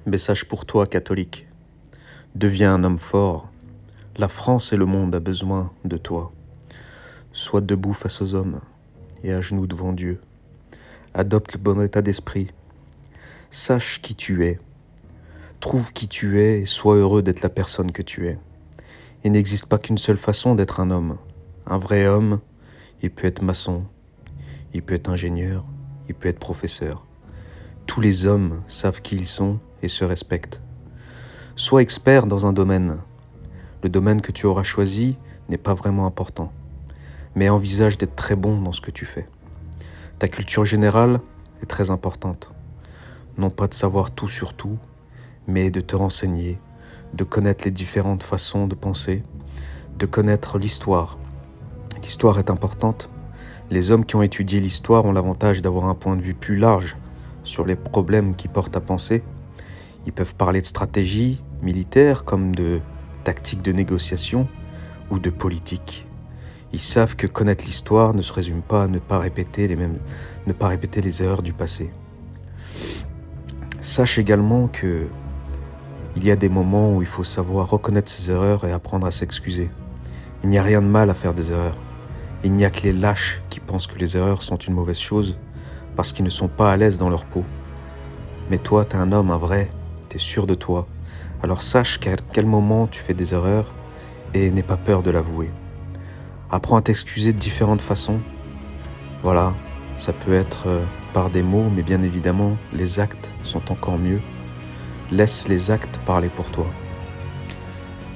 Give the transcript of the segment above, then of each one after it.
Message pour toi, catholique. Deviens un homme fort. La France et le monde a besoin de toi. Sois debout face aux hommes et à genoux devant Dieu. Adopte le bon état d'esprit. Sache qui tu es. Trouve qui tu es et sois heureux d'être la personne que tu es. Il n'existe pas qu'une seule façon d'être un homme. Un vrai homme, il peut être maçon, il peut être ingénieur, il peut être professeur. Tous les hommes savent qui ils sont et se respectent. Sois expert dans un domaine. Le domaine que tu auras choisi n'est pas vraiment important, mais envisage d'être très bon dans ce que tu fais. Ta culture générale est très importante. Non pas de savoir tout sur tout, mais de te renseigner, de connaître les différentes façons de penser, de connaître l'histoire. L'histoire est importante. Les hommes qui ont étudié l'histoire ont l'avantage d'avoir un point de vue plus large sur les problèmes qui portent à penser. Ils peuvent parler de stratégie militaire comme de tactique de négociation ou de politique. Ils savent que connaître l'histoire ne se résume pas à ne pas répéter les erreurs du passé. Sache également que il y a des moments où il faut savoir reconnaître ses erreurs et apprendre à s'excuser. Il n'y a rien de mal à faire des erreurs. Il n'y a que les lâches qui pensent que les erreurs sont une mauvaise chose parce qu'ils ne sont pas à l'aise dans leur peau. Mais toi, t'es un homme, un vrai, t'es sûr de toi. Alors sache qu'à quel moment tu fais des erreurs et n'aie pas peur de l'avouer. Apprends à t'excuser de différentes façons. Voilà, ça peut être par des mots, mais bien évidemment, les actes sont encore mieux. Laisse les actes parler pour toi.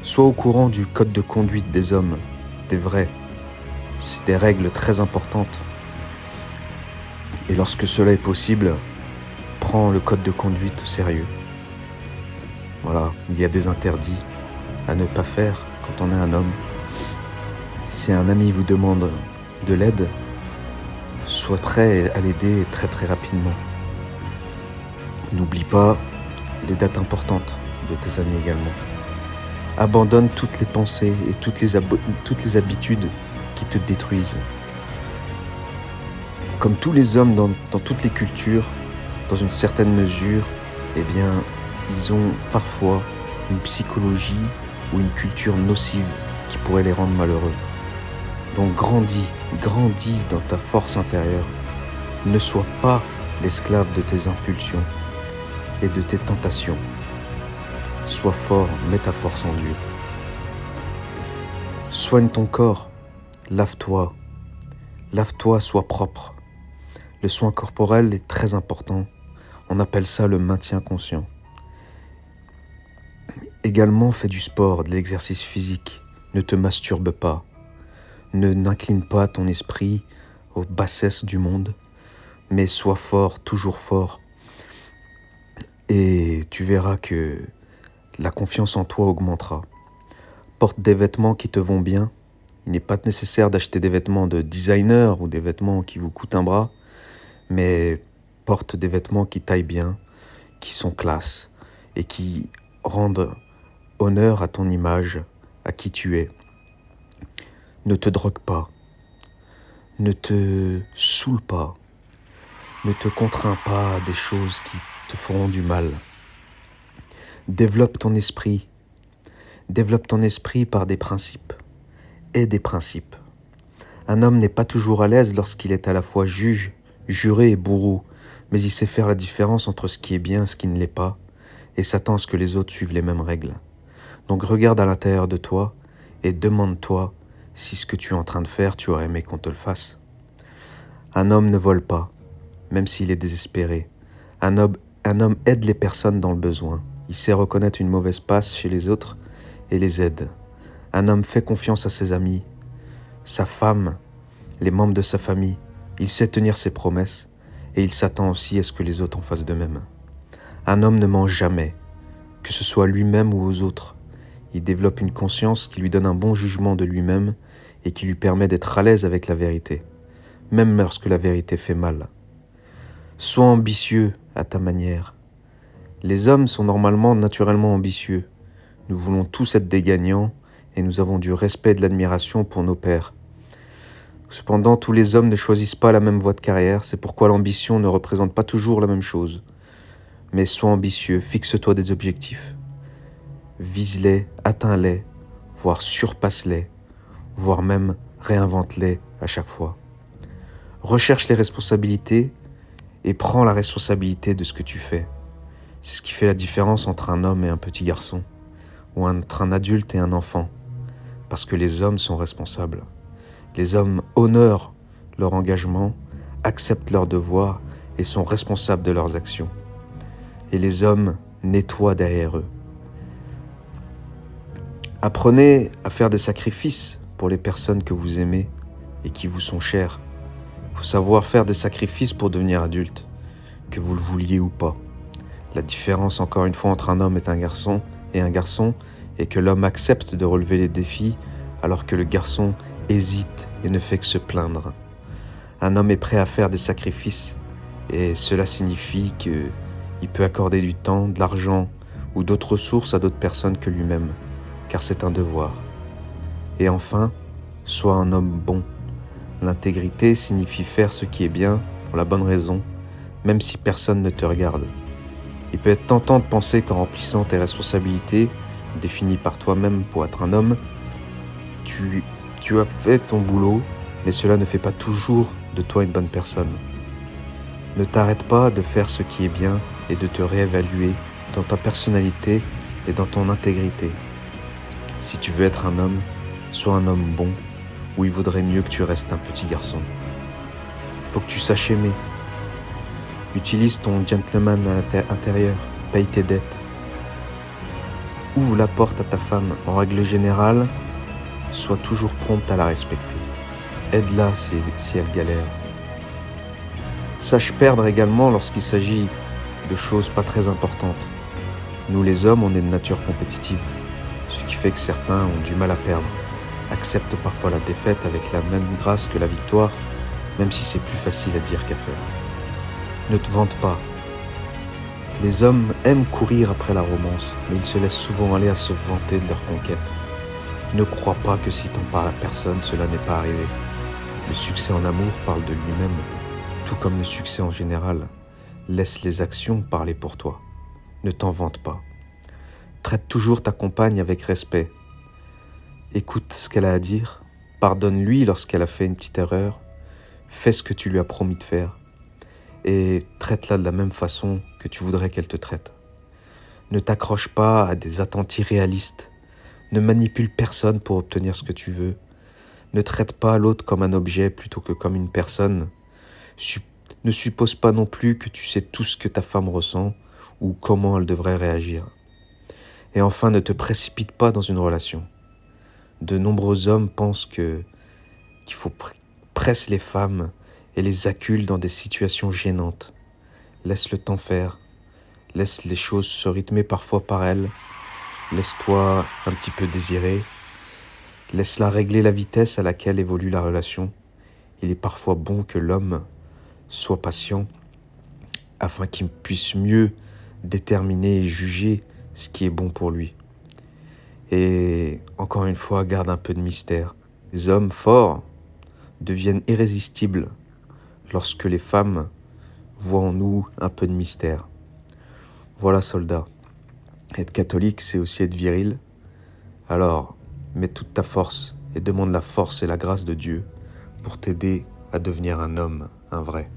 Sois au courant du code de conduite des hommes, des vrais. C'est des règles très importantes. Et lorsque cela est possible, prends le code de conduite au sérieux. Voilà, il y a des interdits à ne pas faire quand on est un homme. Si un ami vous demande de l'aide, sois prêt à l'aider très très rapidement. N'oublie pas les dates importantes de tes amis également. Abandonne toutes les pensées et toutes les habitudes qui te détruisent. Comme tous les hommes dans toutes les cultures, dans une certaine mesure, eh bien, ils ont parfois une psychologie ou une culture nocive qui pourrait les rendre malheureux. Donc grandis dans ta force intérieure. Ne sois pas l'esclave de tes impulsions et de tes tentations. Sois fort, mets ta force en Dieu. Soigne ton corps, lave-toi, sois propre. Le soin corporel est très important. On appelle ça le maintien conscient. Également, fais du sport, de l'exercice physique. Ne te masturbe pas. N'incline pas ton esprit aux bassesses du monde, mais sois fort, toujours fort. Et tu verras que la confiance en toi augmentera. Porte des vêtements qui te vont bien. Il n'est pas nécessaire d'acheter des vêtements de designer ou des vêtements qui vous coûtent un bras, mais porte des vêtements qui taillent bien, qui sont classe et qui rendent honneur à ton image, à qui tu es. Ne te drogue pas, ne te saoule pas, ne te contrains pas à des choses qui te feront du mal. Développe ton esprit par des principes. Aie des principes. Un homme n'est pas toujours à l'aise lorsqu'il est à la fois juge, juré et bourreau, mais il sait faire la différence entre ce qui est bien et ce qui ne l'est pas, et s'attend à ce que les autres suivent les mêmes règles. Donc regarde à l'intérieur de toi et demande-toi si ce que tu es en train de faire, tu aurais aimé qu'on te le fasse. Un homme ne vole pas, même s'il est désespéré. Un homme aide les personnes dans le besoin. Il sait reconnaître une mauvaise passe chez les autres et les aide. Un homme fait confiance à ses amis, sa femme, les membres de sa famille. Il sait tenir ses promesses et il s'attend aussi à ce que les autres en fassent de même. Un homme ne ment jamais, que ce soit lui-même ou aux autres. Il développe une conscience qui lui donne un bon jugement de lui-même et qui lui permet d'être à l'aise avec la vérité, même lorsque la vérité fait mal. Sois ambitieux à ta manière. Les hommes sont normalement naturellement ambitieux. Nous voulons tous être des gagnants et nous avons du respect et de l'admiration pour nos pairs. Cependant, tous les hommes ne choisissent pas la même voie de carrière, c'est pourquoi l'ambition ne représente pas toujours la même chose. Mais sois ambitieux, fixe-toi des objectifs. Vise-les, atteins-les, voire surpasse-les, voire même réinvente-les à chaque fois. Recherche les responsabilités et prends la responsabilité de ce que tu fais. C'est ce qui fait la différence entre un homme et un petit garçon, ou entre un adulte et un enfant, parce que les hommes sont responsables. Les hommes honorent leur engagement, acceptent leurs devoirs et sont responsables de leurs actions. Et les hommes nettoient derrière eux. Apprenez à faire des sacrifices pour les personnes que vous aimez et qui vous sont chères. Il faut savoir faire des sacrifices pour devenir adulte, que vous le vouliez ou pas. La différence, encore une fois, entre un homme et un garçon est que l'homme accepte de relever les défis alors que le garçon hésite et ne fait que se plaindre. Un homme est prêt à faire des sacrifices et cela signifie qu'il peut accorder du temps, de l'argent ou d'autres ressources à d'autres personnes que lui-même, car c'est un devoir. Et enfin, sois un homme bon. L'intégrité signifie faire ce qui est bien pour la bonne raison, même si personne ne te regarde. Il peut être tentant de penser qu'en remplissant tes responsabilités, définies par toi-même pour être un homme, tu as fait ton boulot, mais cela ne fait pas toujours de toi une bonne personne. Ne t'arrête pas de faire ce qui est bien et de te réévaluer dans ta personnalité et dans ton intégrité. Si tu veux être un homme, sois un homme bon, ou il vaudrait mieux que tu restes un petit garçon. Il faut que tu saches aimer. Utilise ton gentleman intérieur, paye tes dettes. Ouvre la porte à ta femme. En règle générale, sois toujours prompte à la respecter. Aide-la si elle galère. Sache perdre également lorsqu'il s'agit de choses pas très importantes. Nous les hommes, on est de nature compétitive, ce qui fait que certains ont du mal à perdre, acceptent parfois la défaite avec la même grâce que la victoire, même si c'est plus facile à dire qu'à faire. Ne te vante pas. Les hommes aiment courir après la romance, mais ils se laissent souvent aller à se vanter de leur conquête. Ne crois pas que si t'en parles à personne, cela n'est pas arrivé. Le succès en amour parle de lui-même, tout comme le succès en général. Laisse les actions parler pour toi. Ne t'en vante pas. Traite toujours ta compagne avec respect. Écoute ce qu'elle a à dire. Pardonne-lui lorsqu'elle a fait une petite erreur. Fais ce que tu lui as promis de faire. Et traite-la de la même façon que tu voudrais qu'elle te traite. Ne t'accroche pas à des attentes irréalistes. Ne manipule personne pour obtenir ce que tu veux. Ne traite pas l'autre comme un objet plutôt que comme une personne. Ne suppose pas non plus que tu sais tout ce que ta femme ressent ou comment elle devrait réagir. Et enfin, ne te précipite pas dans une relation. De nombreux hommes pensent qu'il faut presser les femmes et les acculent dans des situations gênantes. Laisse le temps faire. Laisse les choses se rythmer parfois par elles. Laisse-toi un petit peu désirer. Laisse-la régler la vitesse à laquelle évolue la relation. Il est parfois bon que l'homme soit patient afin qu'il puisse mieux déterminer et juger ce qui est bon pour lui. Et encore une fois, garde un peu de mystère. Les hommes forts deviennent irrésistibles lorsque les femmes voient en nous un peu de mystère. Voilà, soldat. Être catholique, c'est aussi être viril. Alors, mets toute ta force et demande la force et la grâce de Dieu pour t'aider à devenir un homme, un vrai.